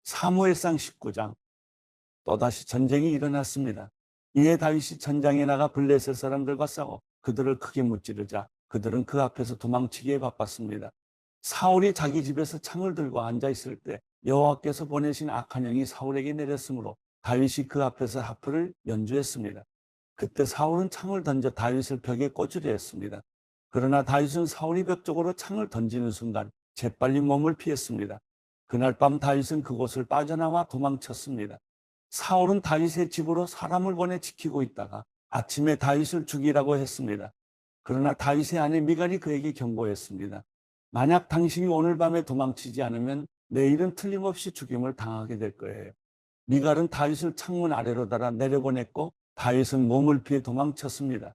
사무엘상 19장. 또다시 전쟁이 일어났습니다. 이에 다윗이 전장에 나가 블레셋 사람들과 싸워 그들을 크게 무찌르자 그들은 그 앞에서 도망치기에 바빴습니다. 사울이 자기 집에서 창을 들고 앉아 있을 때 여호와께서 보내신 악한 영이 사울에게 내렸으므로 다윗이 그 앞에서 하프를 연주했습니다. 그때 사울은 창을 던져 다윗을 벽에 꽂으려 했습니다. 그러나 다윗은 사울이 벽 쪽으로 창을 던지는 순간 재빨리 몸을 피했습니다. 그날 밤 다윗은 그곳을 빠져나와 도망쳤습니다. 사울은 다윗의 집으로 사람을 보내 지키고 있다가 아침에 다윗을 죽이라고 했습니다. 그러나 다윗의 아내 미갈이 그에게 경고했습니다. 만약 당신이 오늘 밤에 도망치지 않으면 내일은 틀림없이 죽임을 당하게 될 거예요. 미갈은 다윗을 창문 아래로 달아 내려보냈고 다윗은 몸을 피해 도망쳤습니다.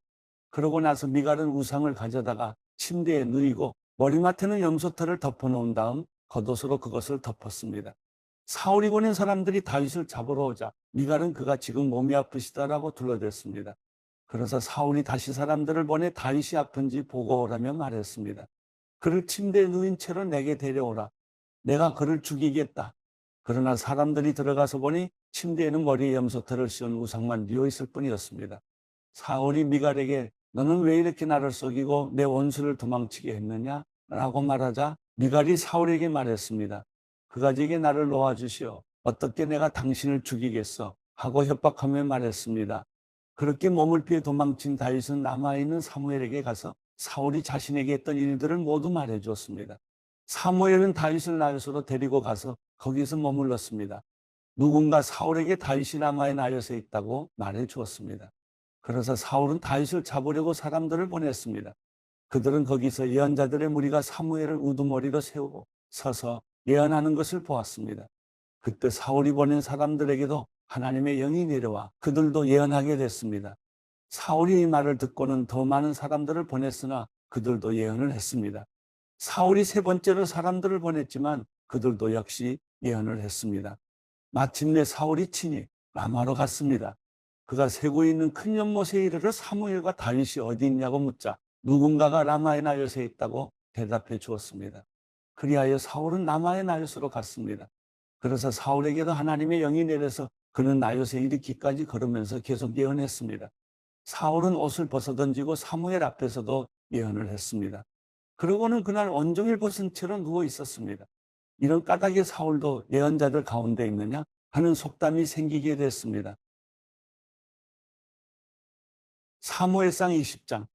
그러고 나서 미갈은 우상을 가져다가 침대에 누이고 머리맡에는 염소털을 덮어놓은 다음 겉옷으로 그것을 덮었습니다. 사울이 보낸 사람들이 다윗을 잡으러 오자 미갈은 그가 지금 몸이 아프시다라고 둘러댔습니다. 그래서 사울이 다시 사람들을 보내 다윗이 아픈지 보고 오라며 말했습니다. 그를 침대에 누인 채로 내게 데려오라. 내가 그를 죽이겠다. 그러나 사람들이 들어가서 보니 침대에는 머리에 염소털을 씌운 우상만 누워있을 뿐이었습니다. 사울이 미갈에게 너는 왜 이렇게 나를 속이고 내 원수를 도망치게 했느냐? 라고 말하자 미갈이 사울에게 말했습니다. 그가지게 나를 놓아주시오. 어떻게 내가 당신을 죽이겠어? 하고 협박하며 말했습니다. 그렇게 몸을 피해 도망친 다윗은 남아있는 사무엘에게 가서 사울이 자신에게 했던 일들을 모두 말해주었습니다. 사무엘은 다윗을 나요스로 데리고 가서 거기서 머물렀습니다. 누군가 사울에게 다윗이 라마의 나요스에 있다고 말해주었습니다. 그래서 사울은 다윗을 잡으려고 사람들을 보냈습니다. 그들은 거기서 예언자들의 무리가 사무엘을 우두머리로 세우고 서서 예언하는 것을 보았습니다. 그때 사울이 보낸 사람들에게도 하나님의 영이 내려와 그들도 예언하게 됐습니다. 사울이 이 말을 듣고는 더 많은 사람들을 보냈으나 그들도 예언을 했습니다. 사울이 세 번째로 사람들을 보냈지만 그들도 역시 예언을 했습니다. 마침내 사울이 친히 라마로 갔습니다. 그가 세고 있는 큰 연못에 이르러 사무엘과 다윗이 어디 있냐고 묻자 누군가가 라마의 나요스에 있다고 대답해 주었습니다. 그리하여 사울은 라마의 나요스로 갔습니다. 그래서 사울에게도 하나님의 영이 내려서 그는 나요스에 이르기까지 걸으면서 계속 예언했습니다. 사울은 옷을 벗어던지고 사무엘 앞에서도 예언을 했습니다. 그러고는 그날 온종일 벗은 채로 누워 있었습니다. 이런 까닭에 사울도 예언자들 가운데 있느냐 하는 속담이 생기게 됐습니다. 사무엘상 20장.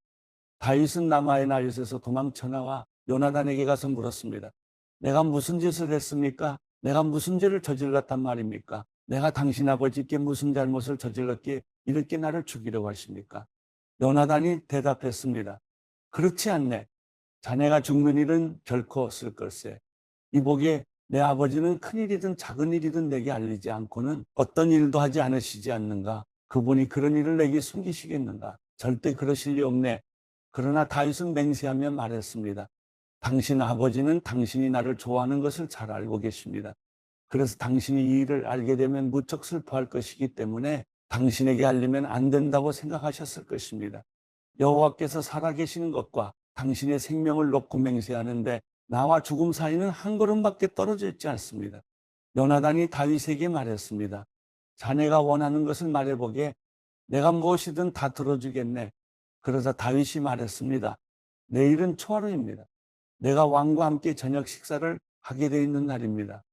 다윗은 라마의 나요스에서 도망쳐 나와 요나단에게 가서 물었습니다. 내가 무슨 짓을 했습니까? 내가 무슨 죄를 저질렀단 말입니까? 내가 당신 아버지께 무슨 잘못을 저질렀기에 이렇게 나를 죽이려고 하십니까? 요나단이 대답했습니다. 그렇지 않네. 자네가 죽는 일은 결코 없을 걸세. 이보게 내 아버지는 큰 일이든 작은 일이든 내게 알리지 않고는 어떤 일도 하지 않으시지 않는가? 그분이 그런 일을 내게 숨기시겠는가? 절대 그러실 리 없네. 그러나 다윗은 맹세하며 말했습니다. 당신 아버지는 당신이 나를 좋아하는 것을 잘 알고 계십니다. 그래서 당신이 이 일을 알게 되면 무척 슬퍼할 것이기 때문에 당신에게 알리면 안 된다고 생각하셨을 것입니다. 여호와께서 살아계시는 것과 당신의 생명을 놓고 맹세하는데 나와 죽음 사이는 한 걸음밖에 떨어져 있지 않습니다. 요나단이 다윗에게 말했습니다. 자네가 원하는 것을 말해보게. 내가 무엇이든 다 들어주겠네. 그러자 다윗이 말했습니다. 내일은 초하루입니다. 내가 왕과 함께 저녁 식사를 하게 돼 있는 날입니다.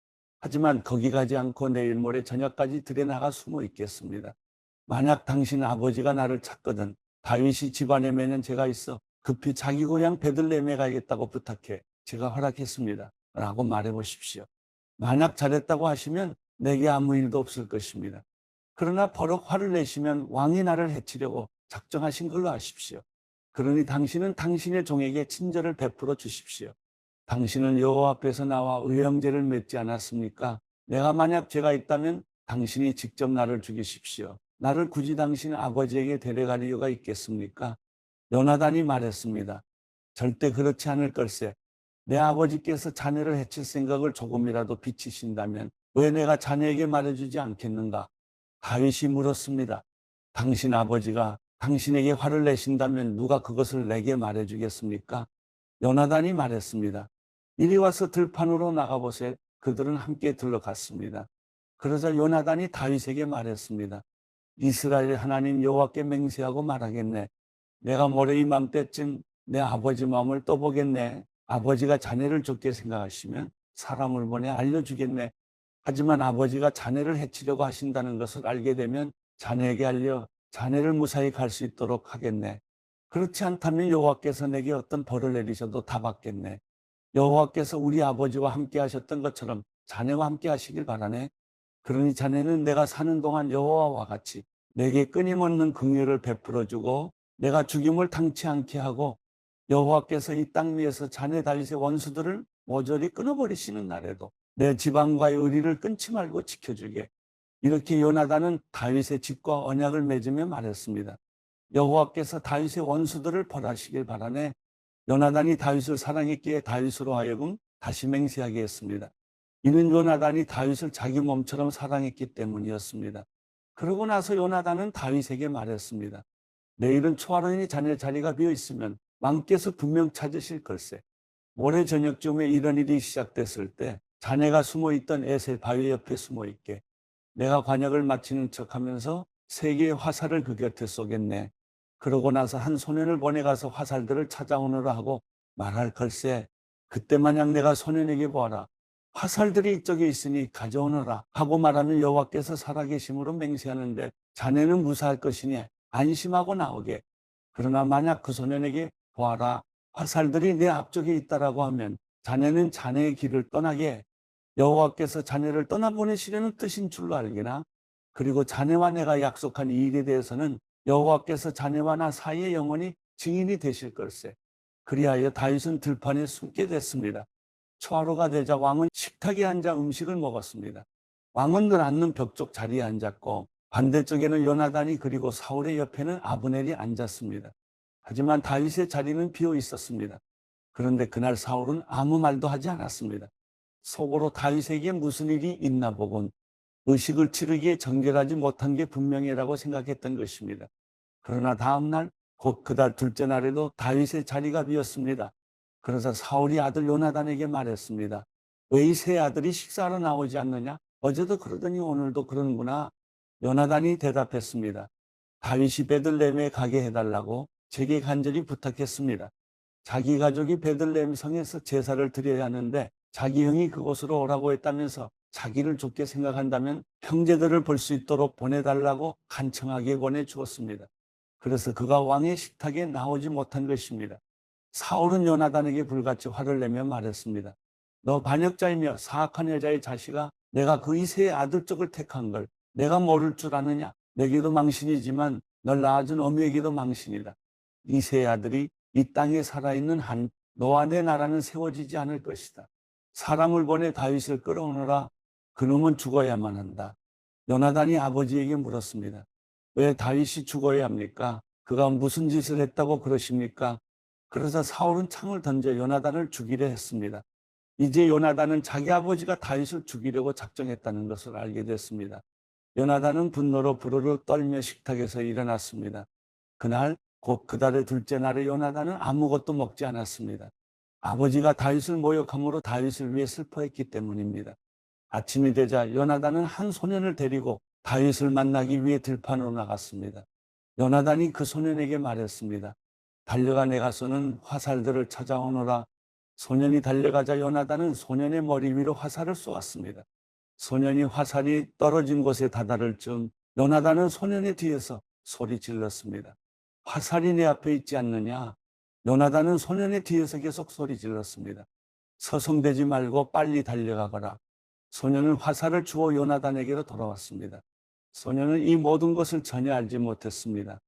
하지만 거기 가지 않고 내일 모레 저녁까지 들에 나가 숨어 있겠습니다. 만약 당신 아버지가 나를 찾거든 다윗이 집안에 매는 죄가 있어 급히 자기 고향 베들레헴에 가야겠다고 부탁해 제가 허락했습니다. 라고 말해보십시오. 만약 잘했다고 하시면 내게 아무 일도 없을 것입니다. 그러나 버럭 화를 내시면 왕이 나를 해치려고 작정하신 걸로 아십시오. 그러니 당신은 당신의 종에게 친절을 베풀어 주십시오. 당신은 여호와 앞에서 나와 의형제를 맺지 않았습니까? 내가 만약 죄가 있다면 당신이 직접 나를 죽이십시오. 나를 굳이 당신 아버지에게 데려갈 이유가 있겠습니까? 요나단이 말했습니다. 절대 그렇지 않을 걸세. 내 아버지께서 자네를 해칠 생각을 조금이라도 비치신다면 왜 내가 자네에게 말해주지 않겠는가? 다윗이 물었습니다. 당신 아버지가 당신에게 화를 내신다면 누가 그것을 내게 말해주겠습니까? 요나단이 말했습니다. 이리 와서 들판으로 나가보세. 그들은 함께 들러갔습니다. 그러자 요나단이 다윗에게 말했습니다. 이스라엘 하나님 여호와께 맹세하고 말하겠네. 내가 모레 이맘때쯤 내 아버지 마음을 떠보겠네. 아버지가 자네를 좋게 생각하시면 사람을 보내 알려주겠네. 하지만 아버지가 자네를 해치려고 하신다는 것을 알게 되면 자네에게 알려 자네를 무사히 갈 수 있도록 하겠네. 그렇지 않다면 여호와께서 내게 어떤 벌을 내리셔도 다 받겠네. 여호와께서 우리 아버지와 함께 하셨던 것처럼 자네와 함께 하시길 바라네. 그러니 자네는 내가 사는 동안 여호와와 같이 내게 끊임없는 긍휼을 베풀어 주고 내가 죽임을 당치 않게 하고 여호와께서 이 땅 위에서 자네 다윗의 원수들을 모조리 끊어버리시는 날에도 내 지방과의 의리를 끊지 말고 지켜주게. 이렇게 요나단은 다윗의 집과 언약을 맺으며 말했습니다. 여호와께서 다윗의 원수들을 벌하시길 바라네. 요나단이 다윗을 사랑했기에 다윗으로 하여금 다시 맹세하게 했습니다. 이는 요나단이 다윗을 자기 몸처럼 사랑했기 때문이었습니다. 그러고 나서 요나단은 다윗에게 말했습니다. 내일은 초하루니 자네 자리가 비어 있으면 왕께서 분명 찾으실 걸세. 모레 저녁쯤에 이런 일이 시작됐을 때 자네가 숨어있던 에셀 바위 옆에 숨어있게 내가 관역을 마치는 척하면서 세 개의 화살을 그 곁에 쏘겠네. 그러고 나서 한 소년을 보내가서 화살들을 찾아오너라 하고 말할 걸세. 그때 만약 내가 소년에게 보아라. 화살들이 이쪽에 있으니 가져오너라 하고 말하면 여호와께서 살아계심으로 맹세하는데 자네는 무사할 것이니 안심하고 나오게. 그러나 만약 그 소년에게 보아라. 화살들이 내 앞쪽에 있다라고 하면 자네는 자네의 길을 떠나게. 여호와께서 자네를 떠나보내시려는 뜻인 줄로 알기나. 그리고 자네와 내가 약속한 이 일에 대해서는 여호와께서 자네와 나 사이에 영원히 증인이 되실 걸세. 그리하여 다윗은 들판에 숨게 됐습니다. 초하루가 되자 왕은 식탁에 앉아 음식을 먹었습니다. 왕은 늘 앉는 벽 쪽 자리에 앉았고 반대쪽에는 요나단이 그리고 사울의 옆에는 아브넬이 앉았습니다. 하지만 다윗의 자리는 비어 있었습니다. 그런데 그날 사울은 아무 말도 하지 않았습니다. 속으로 다윗에게 무슨 일이 있나 보군 의식을 치르기에 정결하지 못한 게 분명이라고 생각했던 것입니다. 그러나 다음 날 곧 그달 둘째 날에도 다윗의 자리가 비었습니다. 그래서 사울이 아들 요나단에게 말했습니다. 왜 이 세 아들이 식사하러 나오지 않느냐? 어제도 그러더니 오늘도 그러는구나. 요나단이 대답했습니다. 다윗이 베들레헴에 가게 해달라고 제게 간절히 부탁했습니다. 자기 가족이 베들레헴 성에서 제사를 드려야 하는데 자기 형이 그곳으로 오라고 했다면서 자기를 좋게 생각한다면 형제들을 볼 수 있도록 보내달라고 간청하게 보내주었습니다. 그래서 그가 왕의 식탁에 나오지 못한 것입니다. 사울은 요나단에게 불같이 화를 내며 말했습니다. 너 반역자이며 사악한 여자의 자식아, 내가 그 이세의 아들 쪽을 택한 걸 내가 모를 줄 아느냐? 내게도 망신이지만 널 낳아준 어미에게도 망신이다. 이세의 아들이 이 땅에 살아있는 한 너와 내 나라는 세워지지 않을 것이다. 사람을 보내 다윗을 끌어오너라. 그놈은 죽어야만 한다. 요나단이 아버지에게 물었습니다. 왜 다윗이 죽어야 합니까? 그가 무슨 짓을 했다고 그러십니까? 그래서 사울은 창을 던져 요나단을 죽이려 했습니다. 이제 요나단은 자기 아버지가 다윗을 죽이려고 작정했다는 것을 알게 됐습니다. 요나단은 분노로 부르르 떨며 식탁에서 일어났습니다. 그날 곧 그달의 둘째 날에 요나단은 아무것도 먹지 않았습니다. 아버지가 다윗을 모욕함으로 다윗을 위해 슬퍼했기 때문입니다. 아침이 되자 요나단은 한 소년을 데리고 다윗을 만나기 위해 들판으로 나갔습니다. 요나단이 그 소년에게 말했습니다. 달려가 내가 쏘는 화살들을 찾아오너라. 소년이 달려가자 요나단은 소년의 머리 위로 화살을 쏘았습니다. 소년이 화살이 떨어진 곳에 다다를 즈음 요나단은 소년의 뒤에서 소리 질렀습니다. 화살이 내 앞에 있지 않느냐? 요나단은 소년의 뒤에서 계속 소리 질렀습니다. 서성대지 말고 빨리 달려가거라. 소년은 화살을 주워 요나단에게로 돌아왔습니다. 소년은 이 모든 것을 전혀 알지 못했습니다.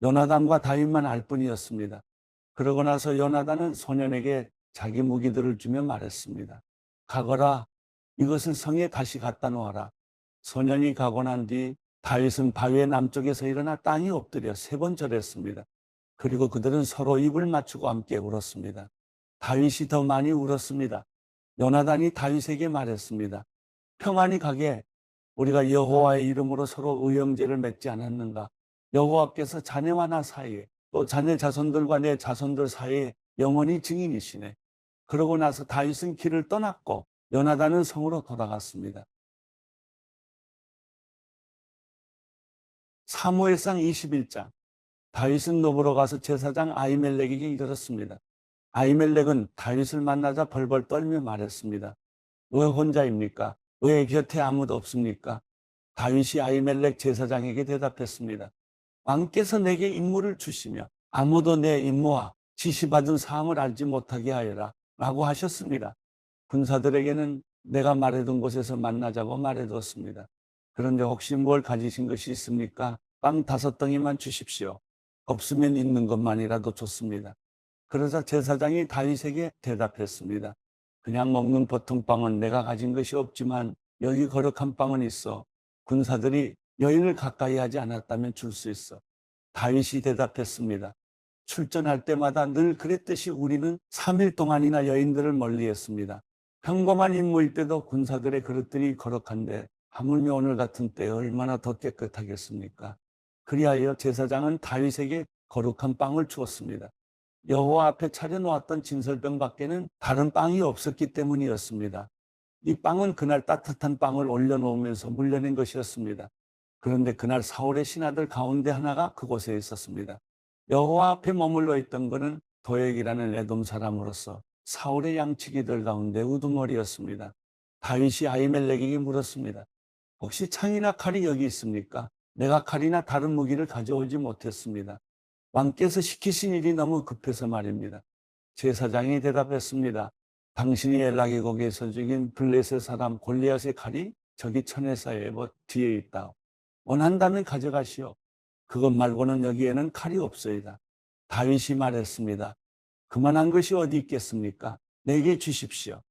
요나단과 다윗만 알 뿐이었습니다. 그러고 나서 요나단은 소년에게 자기 무기들을 주며 말했습니다. 가거라. 이것을 성에 다시 갖다 놓아라. 소년이 가고 난 뒤 다윗은 바위의 남쪽에서 일어나 땅에 엎드려 3번 절했습니다. 그리고 그들은 서로 입을 맞추고 함께 울었습니다. 다윗이 더 많이 울었습니다. 요나단이 다윗에게 말했습니다. 평안히 가게. 우리가 여호와의 이름으로 서로 의형제를 맺지 않았는가? 여호와께서 자네와 나 사이에 또 자네 자손들과 내 자손들 사이에 영원히 증인이시네. 그러고 나서 다윗은 길을 떠났고 요나단은 성으로 돌아갔습니다. 사무엘상 21장. 다윗은 노브로 가서 제사장 아히멜렉에게 이르렀습니다. 아히멜렉은 다윗을 만나자 벌벌 떨며 말했습니다. 왜 혼자입니까? 왜 곁에 아무도 없습니까? 다윗이 아히멜렉 제사장에게 대답했습니다. 왕께서 내게 임무를 주시며 아무도 내 임무와 지시받은 사항을 알지 못하게 하여라 라고 하셨습니다. 군사들에게는 내가 말해둔 곳에서 만나자고 말해두었습니다. 그런데 혹시 뭘 가지신 것이 있습니까? 빵 5덩이만 주십시오. 없으면 있는 것만이라도 좋습니다. 그러자 제사장이 다윗에게 대답했습니다. 그냥 먹는 보통 빵은 내가 가진 것이 없지만 여기 거룩한 빵은 있어. 군사들이 여인을 가까이 하지 않았다면 줄 수 있어. 다윗이 대답했습니다. 출전할 때마다 늘 그랬듯이 우리는 3일 동안이나 여인들을 멀리했습니다. 평범한 임무일 때도 군사들의 그릇들이 거룩한데 하물며 오늘 같은 때에 얼마나 더 깨끗하겠습니까? 그리하여 제사장은 다윗에게 거룩한 빵을 주었습니다. 여호와 앞에 차려놓았던 진설병 밖에는 다른 빵이 없었기 때문이었습니다. 이 빵은 그날 따뜻한 빵을 올려놓으면서 물려낸 것이었습니다. 그런데 그날 사울의 신하들 가운데 하나가 그곳에 있었습니다. 여호와 앞에 머물러 있던 그는 도액이라는 에돔 사람으로서 사울의 양치기들 가운데 우두머리였습니다. 다윗이 아히멜렉에게 물었습니다. 혹시 창이나 칼이 여기 있습니까? 내가 칼이나 다른 무기를 가져오지 못했습니다. 왕께서 시키신 일이 너무 급해서 말입니다. 제사장이 대답했습니다. 당신이 엘라기 고개에서 죽인 블레셋 사람 골리앗의 칼이 저기 천에사의 뒤에 있다. 원한다면 가져가시오. 그것 말고는 여기에는 칼이 없어이다. 다윗이 말했습니다. 그만한 것이 어디 있겠습니까? 내게 주십시오.